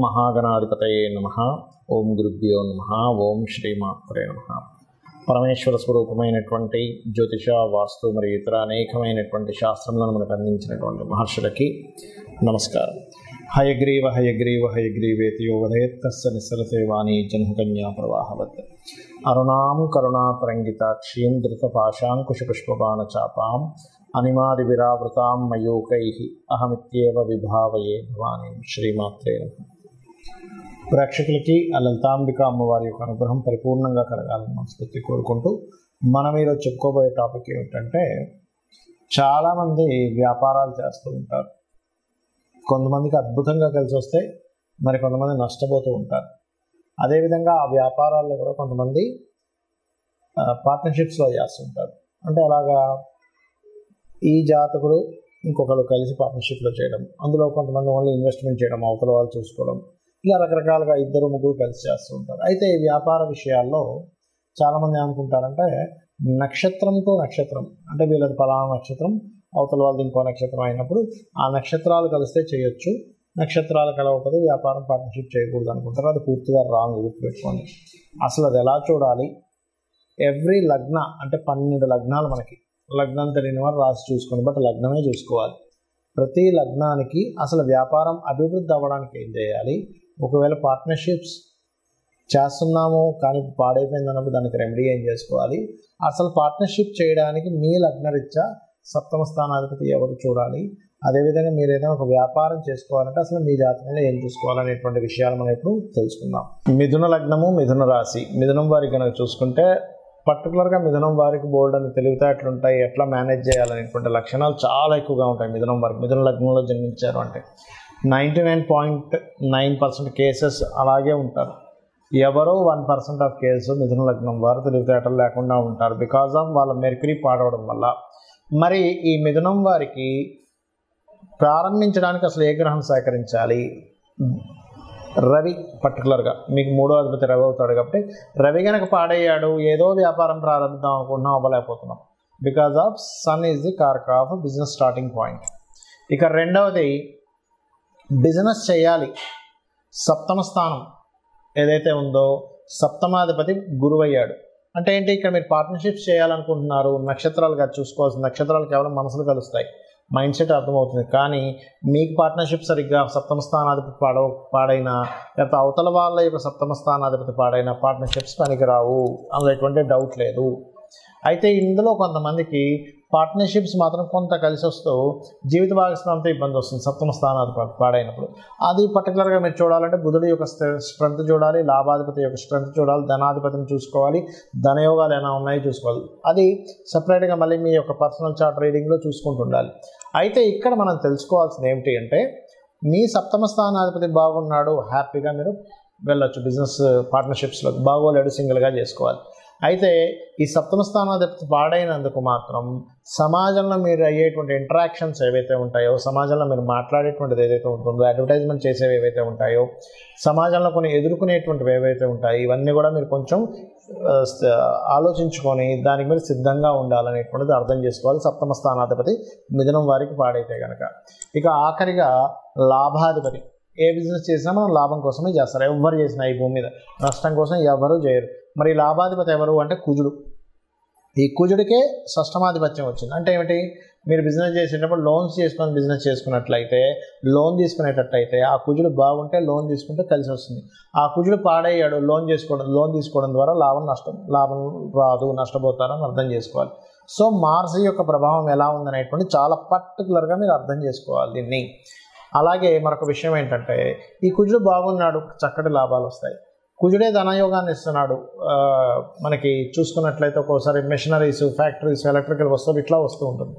మహాగణాధిపతయే నమః. ఓం గురుభ్యో నమః. ఓం శ్రీమాత్రే నమః. పరమేశ్వర స్వరూపమైనటువంటి జ్యోతిష, వాస్తు మరియు ఇతర అనేకమైనటువంటి శాస్త్రములను మనకు అందించినటువంటి మహర్షులకి నమస్కారం. హయగ్రీవ హయగ్రీవ హయగ్రీవేతి యో వదయత్తస్య నిస్సరతే వాణీ జన్మకన్యా ప్రవాహవత్. అరుణాం కరుణాతరంగితాక్షీం ధృతపాశాంకుశపుష్పబాణచాపాం అనిమాది విరావృతాం మయూకైః అహమిత్యేవ విభావయే భవానీం. శ్రీమాత్రే నమః. ప్రేక్షకులకి ఆ లలితాంబిక అమ్మవారి యొక్క అనుగ్రహం పరిపూర్ణంగా కలగాలని మనస్ఫూర్తి కోరుకుంటూ మనం ఈరోజు చెప్పుకోబోయే టాపిక్ ఏమిటంటే, చాలామంది వ్యాపారాలు చేస్తూ ఉంటారు. కొంతమందికి అద్భుతంగా కలిసి వస్తే మరి కొంతమంది నష్టపోతూ ఉంటారు. అదేవిధంగా ఆ వ్యాపారాల్లో కూడా కొంతమంది పార్ట్నర్షిప్స్లో చేస్తుంటారు. అంటే అలాగా ఈ జాతకుడు ఇంకొకరు కలిసి పార్ట్నర్షిప్లో చేయడం, అందులో కొంతమంది ఓన్లీ ఇన్వెస్ట్మెంట్ చేయడం, అవతల వాళ్ళు చూసుకోవడం, ఇలా రకరకాలుగా ఇద్దరు ముగ్గురు కలిసి చేస్తూ ఉంటారు. అయితే ఈ వ్యాపార విషయాల్లో చాలామంది ఏమనుకుంటారంటే, నక్షత్రంతో నక్షత్రం అంటే వీళ్ళది పలానా నక్షత్రం, అవతల వాళ్ళది ఇంకో నక్షత్రం అయినప్పుడు ఆ నక్షత్రాలు కలిస్తే చేయొచ్చు, నక్షత్రాలు కలవకపోతే వ్యాపారం పార్ట్నర్షిప్ చేయకూడదు అనుకుంటారు. అది పూర్తిగా రాంగ్. గుర్తుపెట్టుకోండి. అసలు అది ఎలా చూడాలి? ఎవ్రీ లగ్న అంటే 12 లగ్నాలు, మనకి లగ్నం తెలియని వారు రాసి చూసుకోండి, బట్ లగ్నమే చూసుకోవాలి. ప్రతి లగ్నానికి అసలు వ్యాపారం అభివృద్ధి అవ్వడానికి ఏం చేయాలి, ఒకవేళ పార్ట్నర్షిప్స్ చేస్తున్నాము కానీ పాడైపోయింది అన్నప్పుడు దానికి రెమెడీ ఏం చేసుకోవాలి, అసలు పార్ట్నర్షిప్ చేయడానికి మీ లగ్నరీత్యా సప్తమ స్థానాధిపతి ఎవరు చూడాలి, అదేవిధంగా మీరు ఏదైనా ఒక వ్యాపారం చేసుకోవాలంటే అసలు మీ జాతకంలో ఏం చూసుకోవాలనేటువంటి విషయాలు మనం ఇప్పుడు తెలుసుకుందాం. మిథున లగ్నము, మిథున రాశి. మిథునం వారికి కనుక చూసుకుంటే పర్టికులర్గా మిథునం వారికి బోల్డ్ అని తెలివితేటలు ఉంటాయి, ఎట్లా మేనేజ్ చేయాలనేటువంటి లక్షణాలు చాలా ఎక్కువగా ఉంటాయి మిథునం వారికి. మిథున లగ్నంలో జన్మించారు అంటే 99.9% కేసెస్ అలాగే ఉంటారు. ఎవరో 1% ఆఫ్ కేసు మిథున లగ్నం వారు తెలివితేటలు లేకుండా ఉంటారు, బికాజ్ ఆఫ్ వాళ్ళ మెర్క్యూరీ పాడవడం వల్ల. మరి ఈ మిథునం వారికి ప్రారంభించడానికి అసలు ఏ గ్రహం సహకరించాలి? రవి. పర్టికులర్గా మీకు 3వ అధిపతి రవి అవుతాడు కాబట్టి రవి కనుక పాడయ్యాడు, ఏదో వ్యాపారం ప్రారంభిద్దాం అనుకుంటున్నాం, అవ్వలేకపోతున్నాం. Because of sun is the కారక ఆఫ్ బిజినెస్ స్టార్టింగ్ పాయింట్. ఇక రెండవది, బిజినెస్ చేయాలి. సప్తమ స్థానం ఏదైతే ఉందో సప్తమాధిపతి గురువు అయ్యాడు. అంటే ఏంటి, ఇక్కడ మీరు పార్ట్నర్షిప్స్ చేయాలనుకుంటున్నారు, నక్షత్రాలుగా చూసుకోవాల్సిన నక్షత్రాలు కేవలం మనసులు కలుస్తాయి, మైండ్ సెట్ అర్థమవుతుంది. కానీ మీకు పార్ట్నర్షిప్ సరిగ్గా సప్తమ స్థానాధిపతి పాడైనా, లేకపోతే అవతల వాళ్ళ యొక్క సప్తమ స్థానాధిపతి పాడైనా పార్ట్నర్షిప్స్ పనికిరావు, అందులో ఎటువంటి డౌట్ లేదు. అయితే ఇందులో కొంతమందికి పార్ట్నర్షిప్స్ మాత్రం కొంత కలిసి వస్తూ జీవిత భాగస్వామితో ఇబ్బంది వస్తుంది సప్తమ స్థానాధిపతి పాడైనప్పుడు. అది పర్టికులర్గా మీరు చూడాలంటే బుధుడి యొక్క స్ట్రెంత్ చూడాలి, లాభాధిపతి యొక్క స్ట్రెంత్ చూడాలి, ధనాధిపతిని చూసుకోవాలి, ధనయోగాలు ఎలా ఉన్నాయో చూసుకోవాలి. అది సపరేట్గా మళ్ళీ మీ యొక్క పర్సనల్ చార్ట్ రీడింగ్లో చూసుకుంటూ ఉండాలి. అయితే ఇక్కడ మనం తెలుసుకోవాల్సింది ఏమిటి అంటే, మీ సప్తమ స్థానాధిపతి బాగున్నాడు, హ్యాపీగా మీరు వెళ్ళొచ్చు బిజినెస్ పార్ట్నర్షిప్స్లో. బాగోలేడు, సింగిల్గా చేసుకోవాలి. అయితే ఈ సప్తమ స్థానాధిపతి పాడైనందుకు మాత్రం సమాజంలో మీరు అయ్యేటువంటి ఇంటరాక్షన్స్ ఏవైతే ఉంటాయో, సమాజంలో మీరు మాట్లాడేటువంటిది ఏదైతే ఉంటుందో, అడ్వర్టైజ్మెంట్ చేసేవి ఏవైతే ఉంటాయో, సమాజంలో కొన్ని ఎదుర్కొనేటువంటివి ఏవైతే ఉంటాయో, ఇవన్నీ కూడా మీరు కొంచెం ఆలోచించుకొని దానికి మీరు సిద్ధంగా ఉండాలనేటువంటిది అర్థం చేసుకోవాలి సప్తమ స్థానాధిపతి మిథునం వారికి పాడైతే కనుక. ఇక ఆఖరిగా లాభాధిపతి. ఏ బిజినెస్ చేసినా మనం లాభం కోసమే చేస్తారు, ఎవరు చేసినా ఈ భూమి మీద నష్టం కోసం ఎవరు చేయరు. మరి లాభాధిపతి ఎవరు అంటే కుజుడు. ఈ కుజుడికే షష్టమాధిపత్యం వచ్చింది. అంటే ఏమిటి, మీరు బిజినెస్ చేసేటప్పుడు లోన్స్ చేసుకొని బిజినెస్ చేసుకున్నట్లయితే, లోన్ తీసుకునేటట్టయితే ఆ కుజుడు బాగుంటే లోన్ తీసుకుంటే కలిసి వస్తుంది. ఆ కుజుడు పాడయ్యాడు, లోన్ తీసుకోవడం ద్వారా లాభం రాదు, నష్టపోతారని అర్థం చేసుకోవాలి. సో మార్స్ యొక్క ప్రభావం ఎలా ఉందనేటువంటి చాలా పర్టికులర్గా మీరు అర్థం చేసుకోవాలి దీన్ని. అలాగే మరొక విషయం ఏంటంటే, ఈ కుజుడు బాగున్నాడు, చక్కటి లాభాలు వస్తాయి. కుజుడే ధనయోగాన్ని ఇస్తున్నాడు. మనకి చూసుకున్నట్లయితే ఒక్కోసారి మెషినరీస్, ఫ్యాక్టరీస్, ఎలక్ట్రికల్ వస్తువులు ఇట్లా వస్తూ ఉంటుంది.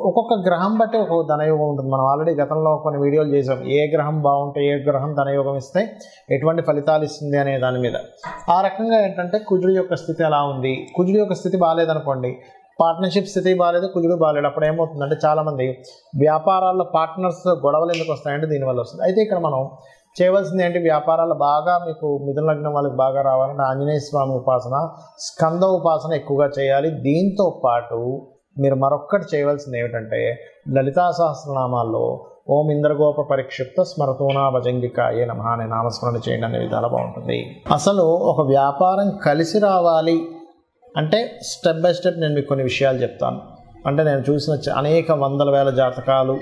ఒక్కొక్క గ్రహం బట్టి ఒక్కొక్క ధనయోగం ఉంటుంది. మనం ఆల్రెడీ గతంలో కొన్ని వీడియోలు చేసాం, ఏ గ్రహం బాగుంటే ఏ గ్రహం ధనయోగం ఇస్తే ఎటువంటి ఫలితాలు ఇస్తుంది అనే దాని మీద. ఆ రకంగా ఏంటంటే కుజుడి యొక్క స్థితి ఎలా ఉంది, కుజుడి యొక్క స్థితి బాగాలేదనుకోండి, పార్ట్నర్షిప్ స్థితి బాగాలేదు, కుజుడు బాగాలేడు, అప్పుడు ఏమవుతుందంటే చాలామంది వ్యాపారాల్లో పార్ట్నర్స్ గొడవలు ఎందుకు వస్తాయంటే దీనివల్ల వస్తుంది. అయితే ఇక్కడ మనం చేయవలసింది ఏంటి, వ్యాపారాలు బాగా మీకు మిథున లగ్నం వాళ్ళకి బాగా రావాలంటే ఆంజనేయ స్వామి ఉపాసన, స్కంద ఉపాసన ఎక్కువగా చేయాలి. దీంతో పాటు మీరు మరొక్కటి చేయవలసింది ఏమిటంటే, లలితా సహస్రనామాల్లో ఓం ఇంద్రగోప పరిక్షిప్త స్మరతోనా భజంగికాయే నమః అనే నామస్మరణ చేయండి అనే విధాలు బాగుంటుంది. అసలు ఒక వ్యాపారం కలిసి రావాలి అంటే స్టెప్ బై స్టెప్ నేను మీకు కొన్ని విషయాలు చెప్తాను. అంటే నేను చూసిన అనేక వందల వేల జాతకాలు,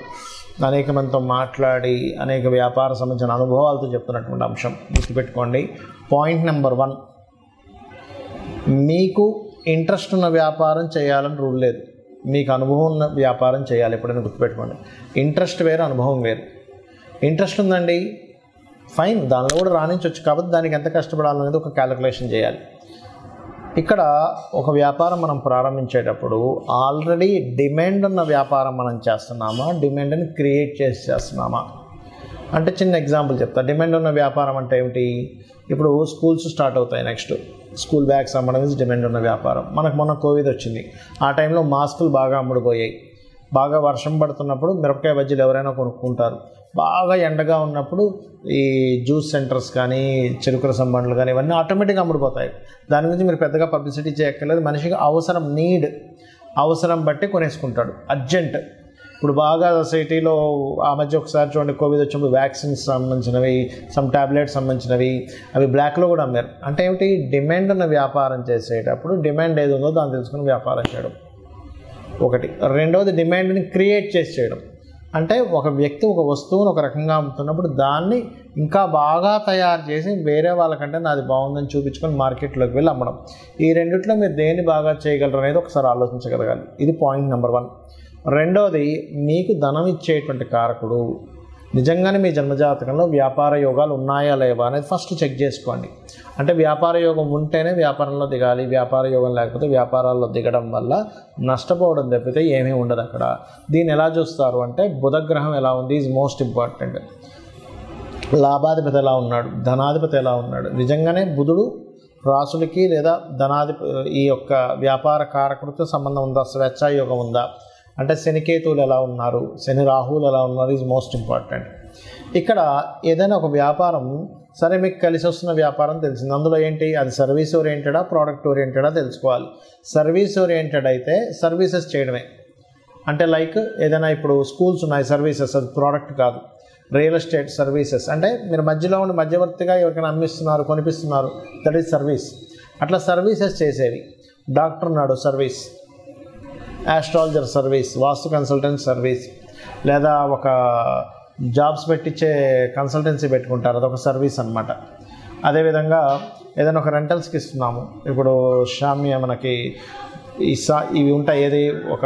అనేక మందితో మాట్లాడి అనేక వ్యాపార సంబంధించిన అనుభవాలతో చెప్తున్నటువంటి అంశం గుర్తుపెట్టుకోండి. పాయింట్ నెంబర్ 1, మీకు ఇంట్రెస్ట్ ఉన్న వ్యాపారం చేయాలని రూల్ లేదు. మీకు అనుభవం ఉన్న వ్యాపారం చేయాలి. ఎప్పుడైనా గుర్తుపెట్టుకోండి, ఇంట్రెస్ట్ వేరు, అనుభవం వేరు. ఇంట్రెస్ట్ ఉందండి, ఫైన్, దానిలో కూడా రాణించవచ్చు. కాబట్టి దానికి ఎంత కష్టపడాలనేది ఒక క్యాలిక్యులేషన్ చేయాలి. ఇక్కడ ఒక వ్యాపారం మనం ప్రారంభించేటప్పుడు ఆల్రెడీ డిమాండ్ ఉన్న వ్యాపారం మనం చేస్తున్నామా, డిమాండ్ని క్రియేట్ చేసి చేస్తున్నామా అంటే చిన్న ఎగ్జాంపుల్ చెప్తా. డిమాండ్ ఉన్న వ్యాపారం అంటే ఏమిటి? ఇప్పుడు స్కూల్స్ స్టార్ట్ అవుతాయి, నెక్స్ట్ స్కూల్ బ్యాగ్స్ అమ్మడం ఇస్ డిమాండ్ ఉన్న వ్యాపారం. మనకు మొన్న కోవిడ్ వచ్చింది, ఆ టైంలో మాస్కులు బాగా అమ్ముడుపోయాయి. బాగా వర్షం పడుతున్నప్పుడు మిరపకాయ బజ్జీలు ఎవరైనా కొనుక్కుంటారు. బాగా ఎండగా ఉన్నప్పుడు ఈ జ్యూస్ సెంటర్స్ కానీ, చెరుకు రసం బండ్లు కానీ ఇవన్నీ ఆటోమేటిక్గా అమ్ముడుపోతాయి. దాని గురించి మీరు పెద్దగా పబ్లిసిటీ చేయక్కర్లేదు. మనిషికి అవసరం బట్టి కొనేసుకుంటాడు, అర్జెంట్. ఇప్పుడు బాగా సిటీలో ఆ మధ్య ఒకసారి చూడండి, కోవిడ్ వచ్చినప్పుడు వ్యాక్సిన్స్ సంబంధించినవి, సమ్ టాబ్లెట్స్ సంబంధించినవి అవి బ్లాక్లో కూడా అమ్మారు. అంటే ఏమిటి? డిమాండ్ ఉన్న వ్యాపారం చేసేటప్పుడు డిమాండ్ ఏది ఉందో దాన్ని తెలుసుకుని వ్యాపారం చేయడం ఒకటి. రెండవది డిమాండ్ని క్రియేట్ చేసి చేయడం. అంటే ఒక వ్యక్తి ఒక వస్తువును ఒక రకంగా అమ్ముతున్నప్పుడు దాన్ని ఇంకా బాగా తయారు చేసి వేరే వాళ్ళకంటే నాది బాగుందని చూపించుకొని మార్కెట్లోకి వెళ్ళి అమ్మడం. ఈ రెండిట్లో మీరు దేన్ని బాగా చేయగలరు అనేది ఒకసారి ఆలోచించగలగాలి. ఇది పాయింట్ నెంబర్ 1. రెండవది, మీకు ధనం ఇచ్చేటువంటి కారకుడు నిజంగానే మీ జన్మజాతకంలో వ్యాపార యోగాలు ఉన్నాయా లేవా అనేది ఫస్ట్ చెక్ చేసుకోండి. అంటే వ్యాపార యోగం ఉంటేనే వ్యాపారంలో దిగాలి, వ్యాపార యోగం లేకపోతే వ్యాపారాల్లో దిగడం వల్ల నష్టపోవడం తప్పితే ఏమీ ఉండదు అక్కడ. దీన్ని ఎలా చూస్తారు అంటే బుధగ్రహం ఎలా ఉంది ఈజ్ మోస్ట్ ఇంపార్టెంట్. లాభాధిపతి ఎలా ఉన్నాడు, ధనాధిపతి ఎలా ఉన్నాడు. నిజంగానే బుధుడు రాసులకి లేదా ఈ యొక్క వ్యాపార కారకుడితో సంబంధం ఉందా, స్వేచ్ఛాయోగం ఉందా, అంటే శనికేతువులు ఎలా ఉన్నారు, శని రాహువులు ఎలా ఉన్నారు ఈజ్ మోస్ట్ ఇంపార్టెంట్. ఇక్కడ ఏదైనా ఒక వ్యాపారం సరే మీకు కలిసి వస్తున్న వ్యాపారం తెలిసింది, అందులో ఏంటి, అది సర్వీస్ ఓరియంటెడా ప్రోడక్ట్ ఓరియంటెడా తెలుసుకోవాలి. సర్వీస్ ఓరియంటెడ్ అయితే సర్వీసెస్ చేయడమే. అంటే లైక్ ఏదైనా ఇప్పుడు స్కూల్స్ ఉన్నాయి, సర్వీసెస్, అది ప్రోడక్ట్ కాదు. రియల్ ఎస్టేట్ సర్వీసెస్ అంటే మీరు మధ్యలో ఉండి మధ్యవర్తిగా ఎవరికైనా అమ్మిస్తున్నారు, కొనిపిస్తున్నారు, దట్ ఈజ్ సర్వీస్. అట్లా సర్వీసెస్ చేసేవి. డాక్టర్ ఉన్నాడు, సర్వీస్. ఆస్ట్రాలజర్ సర్వీస్, వాస్తు కన్సల్టెంట్ సర్వీస్, లేదా ఒక జాబ్స్ పెట్టించే కన్సల్టెన్సీ పెట్టుకుంటారు, అదొక సర్వీస్ అనమాట. అదేవిధంగా ఏదైనా ఒక రెంటల్స్కి ఇస్తున్నాము. ఇప్పుడు షామ్య మనకి ఇవి ఉంటాయి, ఏది ఒక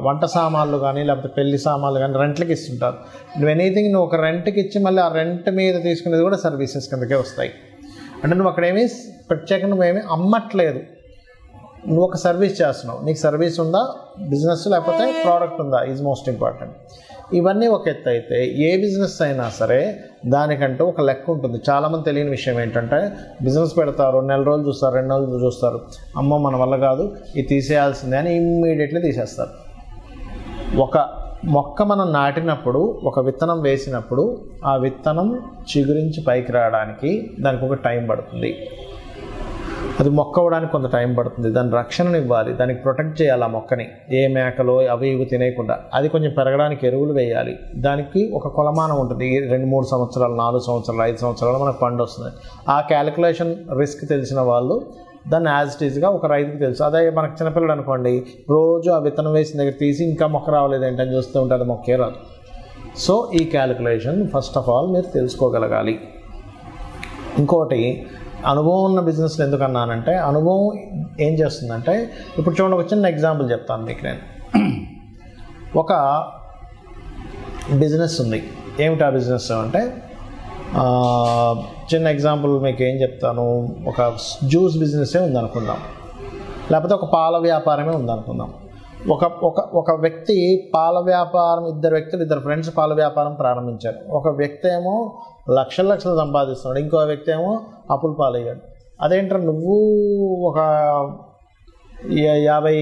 వంట సామాన్లు కానీ లేకపోతే పెళ్లి సామాన్లు కానీ రెంట్లకి ఇస్తుంటారు. నువ్వు ఎనీథింగ్ నువ్వు ఒక రెంట్కి ఇచ్చి మళ్ళీ ఆ రెంట్ మీద తీసుకునేది కూడా సర్వీసెస్ కిందకే వస్తాయి. అంటే నువ్వు అక్కడేమీ ప్రత్యేకంగా నువ్వేమీ అమ్మట్లేదు, నువ్వు ఒక సర్వీస్ చేస్తున్నావు. నీకు సర్వీస్ ఉందా, బిజినెస్, లేకపోతే ప్రోడక్ట్ ఉందా ఈజ్ మోస్ట్ ఇంపార్టెంట్. ఇవన్నీ ఒక ఎత్తు అయితే ఏ బిజినెస్ అయినా సరే దానికంటూ ఒక లెక్క ఉంటుంది. చాలామంది తెలియని విషయం ఏంటంటే బిజినెస్ పెడతారు, నెల రోజులు చూస్తారు, 2 నెలలు చూస్తారు, అమ్మో మన వల్ల కాదు ఇది తీసేయాల్సిందే అని ఇమ్మీడియట్లీ తీసేస్తారు. ఒక మొక్క మనం నాటినప్పుడు, ఒక విత్తనం వేసినప్పుడు ఆ విత్తనం చిగురించి పైకి రావడానికి దానికి ఒక టైం పడుతుంది. అది మొక్క అవ్వడానికి కొంత టైం పడుతుంది. దాని రక్షణను ఇవ్వాలి, దానికి ప్రొటెక్ట్ చేయాలి ఆ మొక్కని, ఏ మేకలో అవి ఇవి తినేయకుండా. అది కొంచెం పెరగడానికి ఎరువులు వేయాలి. దానికి ఒక కొలమానం ఉంటుంది, 2-3 సంవత్సరాలు, 4 సంవత్సరాలు, 5 సంవత్సరాలు మనకు పండు వస్తుంది. ఆ క్యాలిక్యులేషన్ రిస్క్ తెలిసిన వాళ్ళు దాన్ని యాజ్ ఇట్ ఈజ్గా ఒక రైతుకి తెలుసు. అదే మనకు చిన్నపిల్లలు అనుకోండి, రోజు ఆ విత్తనం వేసిన దగ్గర తీసి ఇంకా మొక్క రావలేదు ఏంటని చూస్తూ ఉంటే అది మొక్కే రాదు. సో ఈ క్యాలిక్యులేషన్ ఫస్ట్ ఆఫ్ ఆల్ మీరు తెలుసుకోగలగాలి. ఇంకోటి, అనుభవం ఉన్న బిజినెస్లు ఎందుకన్నానంటే, అనుభవం ఏం చేస్తుందంటే, ఇప్పుడు చూడండి ఒక చిన్న ఎగ్జాంపుల్ చెప్తాను మీకు నేను. ఒక బిజినెస్ ఉంది. ఏమిటి ఆ బిజినెస్ అంటే, చిన్న ఎగ్జాంపుల్ మీకు ఏం చెప్తాను, ఒక జ్యూస్ బిజినెస్సే ఉందనుకుందాం, లేకపోతే ఒక పాల వ్యాపారమే ఉందనుకుందాం. ఒక వ్యక్తి పాల వ్యాపారం, ఇద్దరు ఫ్రెండ్స్ పాల వ్యాపారం ప్రారంభించారు. ఒక వ్యక్తి ఏమో లక్షలు సంపాదిస్తున్నాడు, ఇంకో వ్యక్తి ఏమో అప్పుల పాలయ్యాడు. అదేంటారు, నువ్వు ఒక 50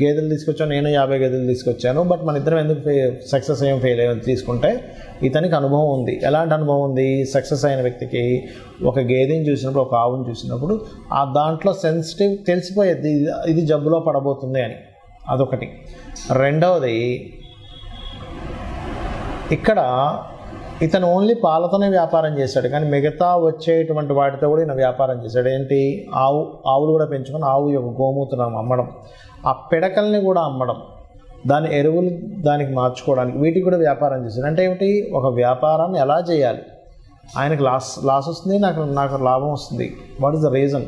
గేదెలు తీసుకొచ్చావు, నేను 50 గేదెలు తీసుకొచ్చాను, బట్ మన ఇద్దరం ఎందుకు సక్సెస్ అయ్యాం, ఫెయిల్ అయ్యాం తీసుకుంటే, ఇతనికి అనుభవం ఉంది. ఎలాంటి అనుభవం ఉంది? సక్సెస్ అయిన వ్యక్తికి ఒక గేదెని చూసినప్పుడు, ఒక ఆవుని చూసినప్పుడు ఆ దాంట్లో సెన్సిటివ్ తెలిసిపోయేది, ఇది జబ్బులో పడబోతుంది అని. అదొకటి. రెండవది, ఇక్కడ ఇతను ఓన్లీ పాలతోనే వ్యాపారం చేశాడు, కానీ మిగతా వచ్చేటువంటి వాటితో కూడా ఈయన వ్యాపారం చేశాడు. ఏంటి, ఆవులు కూడా పెంచుకొని ఆవు యొక్క గోమూత్రం అమ్మడం, ఆ పిడకల్ని కూడా అమ్మడం, దాని ఎరువులు దానికి మార్చుకోవడానికి, వీటికి కూడా వ్యాపారం చేశాడు. అంటే ఏమిటి, ఒక వ్యాపారాన్ని ఎలా చేయాలి, ఆయనకు లాస్ వస్తుంది, నాకు లాభం వస్తుంది, వాట్ ఈస్ ద రీజన్.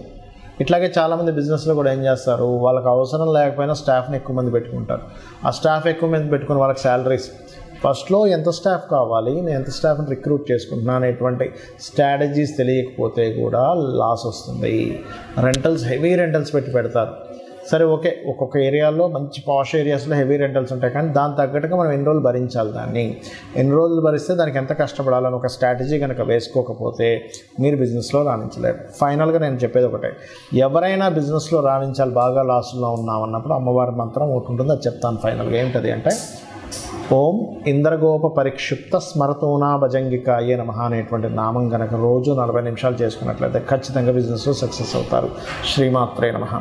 ఇట్లాగే చాలామంది బిజినెస్లో కూడా ఏం చేస్తారు, వాళ్ళకి అవసరం లేకపోయినా స్టాఫ్ని ఎక్కువ మంది పెట్టుకుంటారు. ఆ స్టాఫ్ ఎక్కువ మంది పెట్టుకుని వాళ్ళకి శాలరీస్, ఫస్ట్లో ఎంత స్టాఫ్ కావాలి, నేను ఎంత స్టాఫ్ని రిక్రూట్ చేసుకుంటున్నా అనేటువంటి స్ట్రాటజీస్ తెలియకపోతే కూడా లాస్ వస్తుంది. రెంటల్స్, హెవీ రెంటల్స్ పెడతారు. సరే ఓకే, ఒక్కొక్క ఏరియాలో మంచి పాష్ ఏరియాస్లో హెవీ రెంటల్స్ ఉంటాయి, కానీ దాని తగ్గట్టుగా మనం ఎన్ని రోజులు భరించాలి, ఎన్ని రోజులు భరిస్తే దానికి ఎంత కష్టపడాలని ఒక స్ట్రాటజీ కనుక వేసుకోకపోతే మీరు బిజినెస్లో రాణించలేరు. ఫైనల్గా నేను చెప్పేది ఒకటే, ఎవరైనా బిజినెస్లో రాణించాలి, బాగా లాస్లో ఉన్నామన్నప్పుడు అమ్మవారి మంత్రం ఒకటి ఉంటుంది, అది చెప్తాను ఫైనల్గా. ఏంటది అంటే, ఓం ఇంద్రగోప పరిక్షిప్త స్మరతోనా భజంగికాయే నమః అనేటువంటి నామం కనుక రోజు 40 నిమిషాలు చేసుకున్నట్లయితే ఖచ్చితంగా బిజినెస్లో సక్సెస్ అవుతారు. శ్రీమాత్రే నమః.